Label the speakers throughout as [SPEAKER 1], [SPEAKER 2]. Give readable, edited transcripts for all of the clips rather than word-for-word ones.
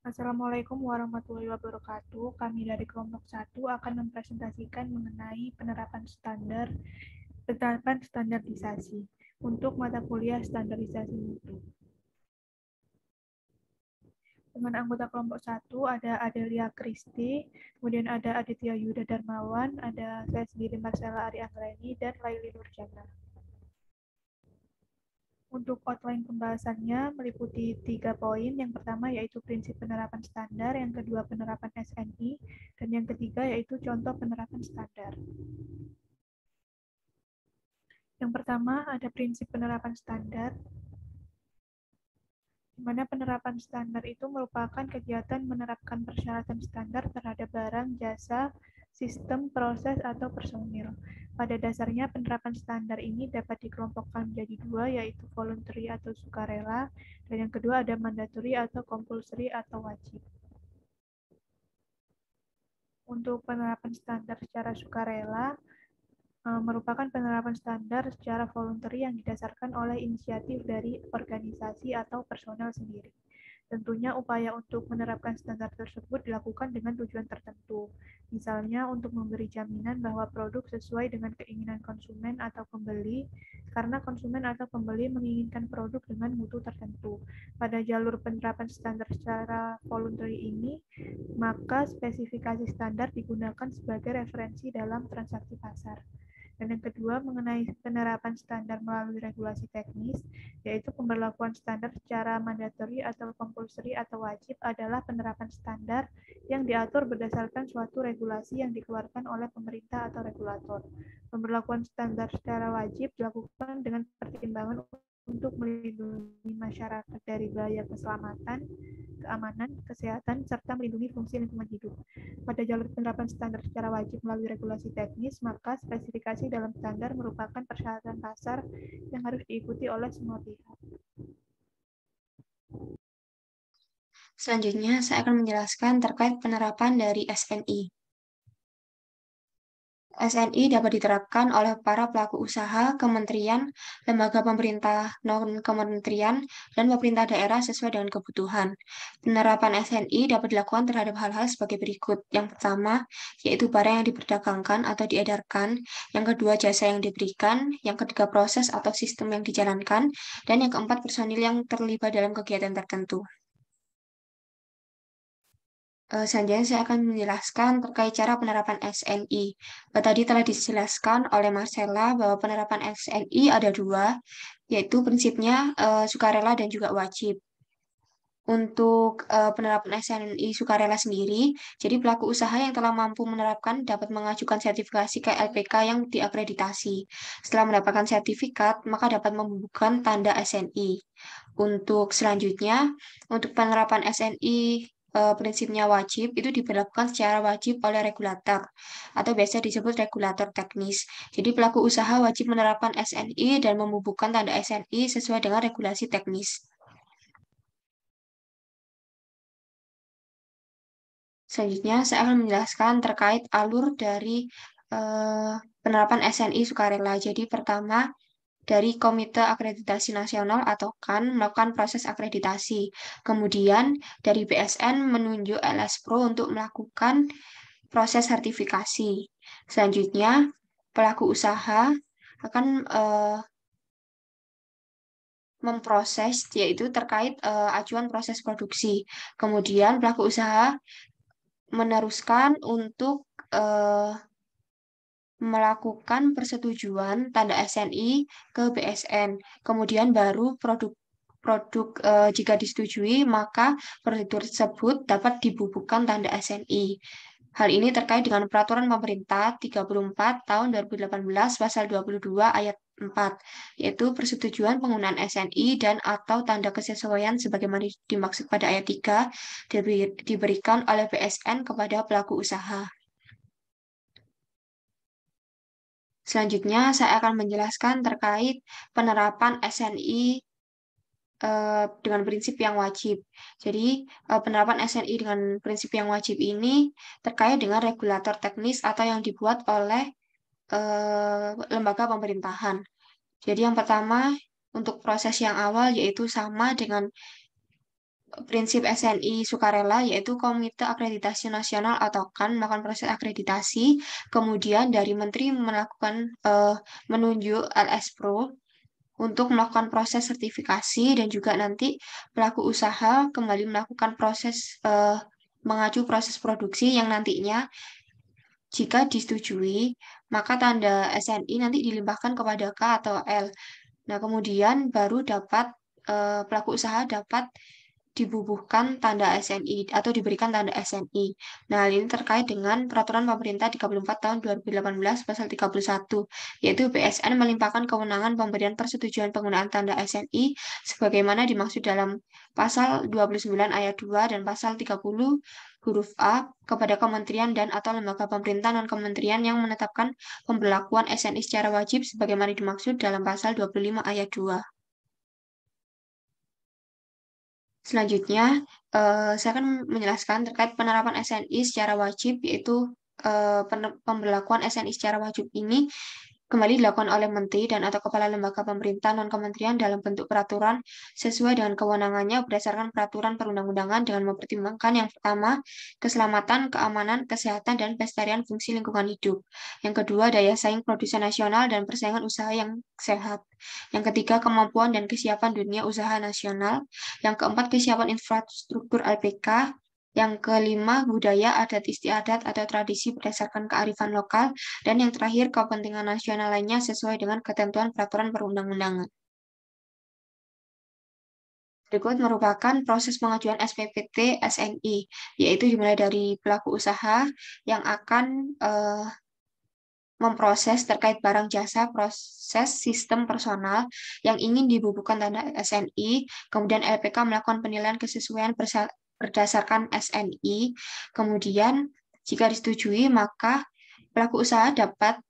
[SPEAKER 1] Assalamualaikum warahmatullahi wabarakatuh. Kami dari kelompok 1 akan mempresentasikan mengenai penerapan standarisasi untuk mata kuliah standarisasi mutu. Dengan anggota kelompok 1 ada Adelia Kristi, kemudian ada Aditya Yuda Darmawan, ada saya sendiri Marcella Ari Anggraini, dan Laili Nurjana. Untuk outline pembahasannya meliputi 3 poin. Yang pertama yaitu prinsip penerapan standar, yang kedua penerapan SNI, dan yang ketiga yaitu contoh penerapan standar. Yang pertama ada prinsip penerapan standar, di mana penerapan standar itu merupakan kegiatan menerapkan persyaratan standar terhadap barang, jasa, sistem, proses, atau personil. Pada dasarnya, penerapan standar ini dapat dikelompokkan menjadi dua, yaitu voluntary atau sukarela, dan yang kedua ada mandatory atau compulsory atau wajib. Untuk penerapan standar secara sukarela, merupakan penerapan standar secara voluntary yang didasarkan oleh inisiatif dari organisasi atau personel sendiri. Tentunya upaya untuk menerapkan standar tersebut dilakukan dengan tujuan tertentu. Misalnya untuk memberi jaminan bahwa produk sesuai dengan keinginan konsumen atau pembeli, karena konsumen atau pembeli menginginkan produk dengan mutu tertentu. Pada jalur penerapan standar secara voluntary ini, maka spesifikasi standar digunakan sebagai referensi dalam transaksi pasar. Dan yang kedua, mengenai penerapan standar melalui regulasi teknis, yaitu pemberlakuan standar secara mandatori atau compulsory atau wajib adalah penerapan standar yang diatur berdasarkan suatu regulasi yang dikeluarkan oleh pemerintah atau regulator. Pemberlakuan standar secara wajib dilakukan dengan pertimbangan untuk melindungi masyarakat dari bahaya keselamatan, keamanan, kesehatan, serta melindungi fungsi lingkungan hidup. Pada jalur penerapan standar secara wajib melalui regulasi teknis, maka spesifikasi dalam standar merupakan persyaratan pasar yang harus diikuti oleh semua pihak.
[SPEAKER 2] Selanjutnya, saya akan menjelaskan terkait penerapan dari SNI. SNI dapat diterapkan oleh para pelaku usaha, kementerian, lembaga pemerintah non-kementerian, dan pemerintah daerah sesuai dengan kebutuhan. Penerapan SNI dapat dilakukan terhadap hal-hal sebagai berikut. Yang pertama, yaitu barang yang diperdagangkan atau diedarkan. Yang kedua, jasa yang diberikan. Yang ketiga, proses atau sistem yang dijalankan. Dan yang keempat, personil yang terlibat dalam kegiatan tertentu. Selanjutnya saya akan menjelaskan terkait cara penerapan SNI. Tadi telah dijelaskan oleh Marcella bahwa penerapan SNI ada dua, yaitu prinsipnya sukarela dan juga wajib. Untuk penerapan SNI sukarela sendiri, jadi pelaku usaha yang telah mampu menerapkan dapat mengajukan sertifikasi ke LPK yang diakreditasi. Setelah mendapatkan sertifikat, maka dapat membubuhkan tanda SNI. Untuk selanjutnya, untuk penerapan SNI prinsipnya wajib itu diberlakukan secara wajib oleh regulator atau biasa disebut regulator teknis. Jadi pelaku usaha wajib menerapkan SNI dan membubuhkan tanda SNI sesuai dengan regulasi teknis. Selanjutnya, saya akan menjelaskan terkait alur dari penerapan SNI sukarela. Jadi, pertama, dari Komite Akreditasi Nasional atau KAN melakukan proses akreditasi. Kemudian, dari BSN menunjuk LS Pro untuk melakukan proses sertifikasi. Selanjutnya, pelaku usaha akan memproses, yaitu terkait acuan proses produksi. Kemudian, pelaku usaha meneruskan untuk melakukan persetujuan tanda SNI ke BSN. Kemudian baru produk jika disetujui, maka produk tersebut dapat dibubuhkan tanda SNI. Hal ini terkait dengan Peraturan Pemerintah 34 tahun 2018 pasal 22 ayat 4, yaitu persetujuan penggunaan SNI dan atau tanda kesesuaian sebagaimana dimaksud pada ayat 3 diberikan oleh BSN kepada pelaku usaha. Selanjutnya, saya akan menjelaskan terkait penerapan SNI dengan prinsip yang wajib. Jadi, penerapan SNI dengan prinsip yang wajib ini terkait dengan regulator teknis atau yang dibuat oleh lembaga pemerintahan. Jadi, yang pertama, untuk proses yang awal yaitu sama dengan prinsip SNI sukarela, yaitu Komite Akreditasi Nasional atau KAN melakukan proses akreditasi, kemudian dari Menteri melakukan menunjuk LS Pro untuk melakukan proses sertifikasi, dan juga nanti pelaku usaha kembali melakukan proses mengacu proses produksi yang nantinya jika disetujui, maka tanda SNI nanti dilimpahkan kepada K atau L. Nah, kemudian baru dapat pelaku usaha dapat dibubuhkan tanda SNI atau diberikan tanda SNI. Nah, hal ini terkait dengan Peraturan Pemerintah 34 tahun 2018 pasal 31, yaitu BSN melimpahkan kewenangan pemberian persetujuan penggunaan tanda SNI sebagaimana dimaksud dalam pasal 29 ayat 2 dan pasal 30 huruf A kepada kementerian dan atau lembaga pemerintah non-kementerian yang menetapkan pemberlakuan SNI secara wajib sebagaimana dimaksud dalam pasal 25 ayat 2. Selanjutnya, saya akan menjelaskan terkait penerapan SNI secara wajib, yaitu pemberlakuan SNI secara wajib ini kembali dilakukan oleh Menteri dan atau Kepala Lembaga Pemerintah non-kementerian dalam bentuk peraturan sesuai dengan kewenangannya berdasarkan peraturan perundang-undangan dengan mempertimbangkan yang pertama, keselamatan, keamanan, kesehatan, dan pelestarian fungsi lingkungan hidup. Yang kedua, daya saing produsen nasional dan persaingan usaha yang sehat. Yang ketiga, kemampuan dan kesiapan dunia usaha nasional. Yang keempat, kesiapan infrastruktur LPK. Yang kelima, budaya, adat istiadat atau tradisi berdasarkan kearifan lokal. Dan yang terakhir, kepentingan nasional lainnya sesuai dengan ketentuan peraturan perundang-undangan. Berikut merupakan proses pengajuan SPPT SNI, yaitu dimulai dari pelaku usaha yang akan memproses terkait barang jasa, proses sistem personal yang ingin dibubuhkan tanda SNI, kemudian LPK melakukan penilaian kesesuaian berdasarkan SNI, kemudian jika disetujui maka pelaku usaha dapat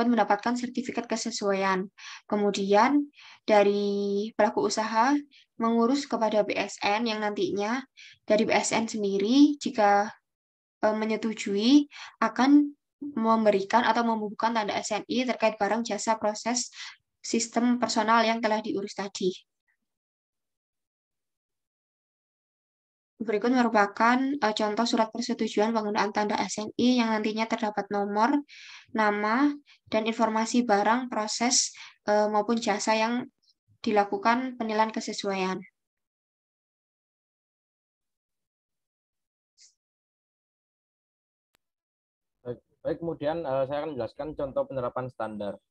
[SPEAKER 2] mendapatkan sertifikat kesesuaian. Kemudian dari pelaku usaha mengurus kepada BSN yang nantinya dari BSN sendiri jika menyetujui akan memberikan atau membubuhkan tanda SNI terkait barang jasa proses sistem personal yang telah diurus tadi. Berikut merupakan contoh surat persetujuan penggunaan tanda SNI yang nantinya terdapat nomor, nama, dan informasi barang, proses, maupun jasa yang dilakukan penilaian kesesuaian.
[SPEAKER 3] Baik, kemudian saya akan menjelaskan contoh penerapan standar.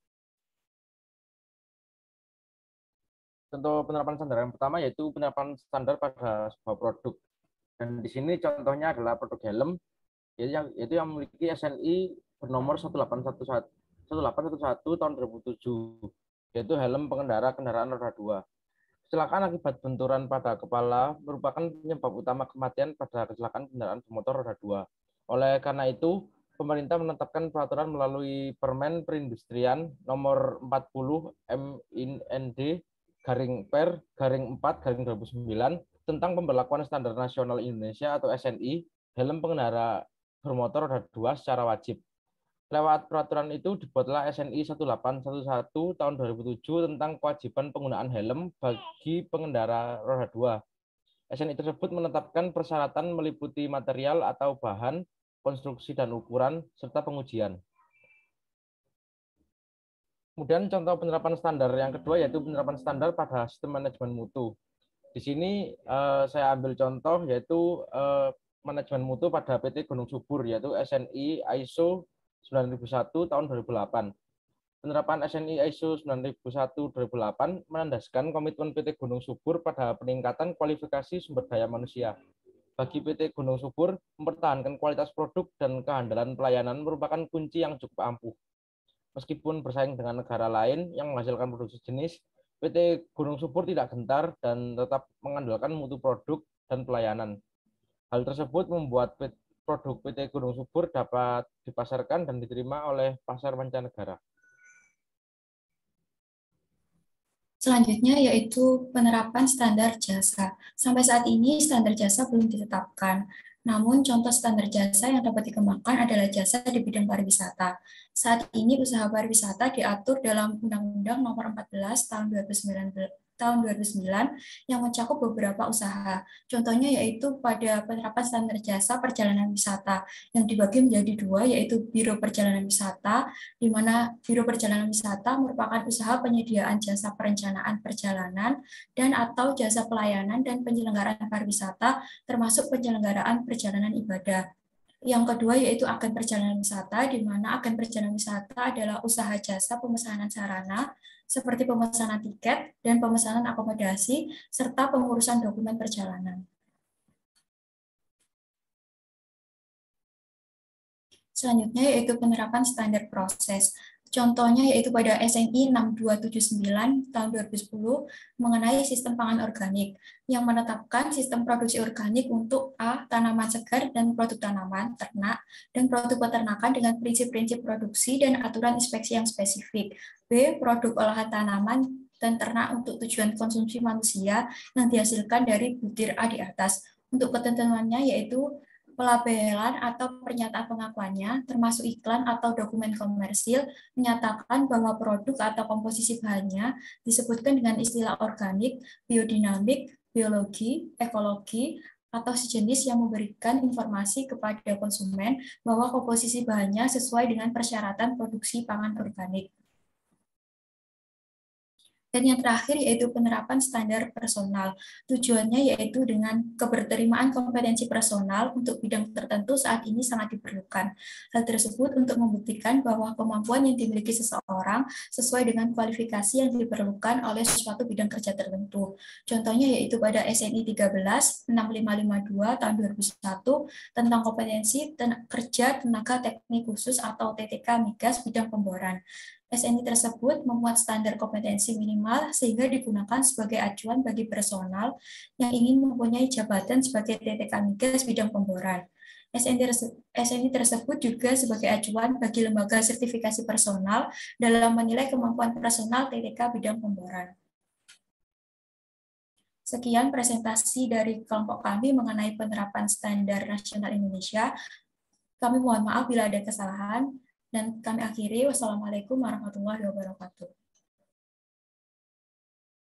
[SPEAKER 3] Contoh penerapan standar yang pertama yaitu penerapan standar pada sebuah produk. Dan di sini contohnya adalah produk helm, yaitu yang memiliki SNI bernomor 1811 tahun 2007, yaitu helm pengendara kendaraan roda 2. Kecelakaan akibat benturan pada kepala merupakan penyebab utama kematian pada kecelakaan kendaraan bermotor roda 2. Oleh karena itu, pemerintah menetapkan peraturan melalui Permen Perindustrian nomor 40 MIND /Per /4 2009 tentang pemberlakuan standar nasional Indonesia atau SNI helm pengendara bermotor roda 2 secara wajib. Lewat peraturan itu dibuatlah SNI 1811 tahun 2007 tentang kewajiban penggunaan helm bagi pengendara roda 2. SNI tersebut menetapkan persyaratan meliputi material atau bahan, konstruksi dan ukuran, serta pengujian. Kemudian contoh penerapan standar yang kedua yaitu penerapan standar pada sistem manajemen mutu. Di sini saya ambil contoh yaitu manajemen mutu pada PT Gunung Subur yaitu SNI ISO 9001 tahun 2008. Penerapan SNI ISO 9001 2008 menandaskan komitmen PT Gunung Subur pada peningkatan kualifikasi sumber daya manusia. Bagi PT Gunung Subur, mempertahankan kualitas produk dan kehandalan pelayanan merupakan kunci yang cukup ampuh. Meskipun bersaing dengan negara lain yang menghasilkan produk sejenis, PT Gunung Subur tidak gentar dan tetap mengandalkan mutu produk dan pelayanan. Hal tersebut membuat produk PT Gunung Subur dapat dipasarkan dan diterima oleh pasar mancanegara.
[SPEAKER 4] Selanjutnya yaitu penerapan standar jasa. Sampai saat ini standar jasa belum ditetapkan. Namun contoh standar jasa yang dapat dikembangkan adalah jasa di bidang pariwisata. Saat ini usaha pariwisata diatur dalam Undang-Undang Nomor 14 Tahun tahun 2009 yang mencakup beberapa usaha. Contohnya yaitu pada penerapan standar jasa perjalanan wisata yang dibagi menjadi dua, yaitu Biro Perjalanan Wisata, di mana Biro Perjalanan Wisata merupakan usaha penyediaan jasa perencanaan perjalanan dan atau jasa pelayanan dan penyelenggaraan pariwisata, termasuk penyelenggaraan perjalanan ibadah. Yang kedua yaitu agen perjalanan wisata, di mana agen perjalanan wisata adalah usaha jasa pemesanan sarana seperti pemesanan tiket dan pemesanan akomodasi, serta pengurusan dokumen perjalanan. Selanjutnya yaitu penerapan standar proses. Contohnya yaitu pada SNI 6279 tahun 2010 mengenai sistem pangan organik yang menetapkan sistem produksi organik untuk A. tanaman segar dan produk tanaman, ternak, dan produk peternakan dengan prinsip-prinsip produksi dan aturan inspeksi yang spesifik. B. produk olahan tanaman dan ternak untuk tujuan konsumsi manusia yang dihasilkan dari butir A di atas. Untuk ketentuannya yaitu pelabelan atau pernyataan pengakuannya, termasuk iklan atau dokumen komersil, menyatakan bahwa produk atau komposisi bahannya disebutkan dengan istilah organik, biodinamik, biologi, ekologi, atau sejenis yang memberikan informasi kepada konsumen bahwa komposisi bahannya sesuai dengan persyaratan produksi pangan organik. Dan yang terakhir yaitu penerapan standar personal. Tujuannya yaitu dengan keberterimaan kompetensi personal untuk bidang tertentu saat ini sangat diperlukan. Hal tersebut untuk membuktikan bahwa kemampuan yang dimiliki seseorang sesuai dengan kualifikasi yang diperlukan oleh suatu bidang kerja tertentu. Contohnya yaitu pada SNI 13 6552 tahun 2001 tentang kompetensi kerja tenaga teknik khusus atau TTK Migas bidang pemboran. SNI tersebut memuat standar kompetensi minimal sehingga digunakan sebagai acuan bagi personal yang ingin mempunyai jabatan sebagai TTK Migas bidang pemboran. SNI tersebut juga sebagai acuan bagi lembaga sertifikasi personal dalam menilai kemampuan personal TTK bidang pemboran. Sekian presentasi dari kelompok kami mengenai penerapan standar nasional Indonesia. Kami mohon maaf bila ada kesalahan. Dan kami akhiri, wassalamualaikum warahmatullahi wabarakatuh.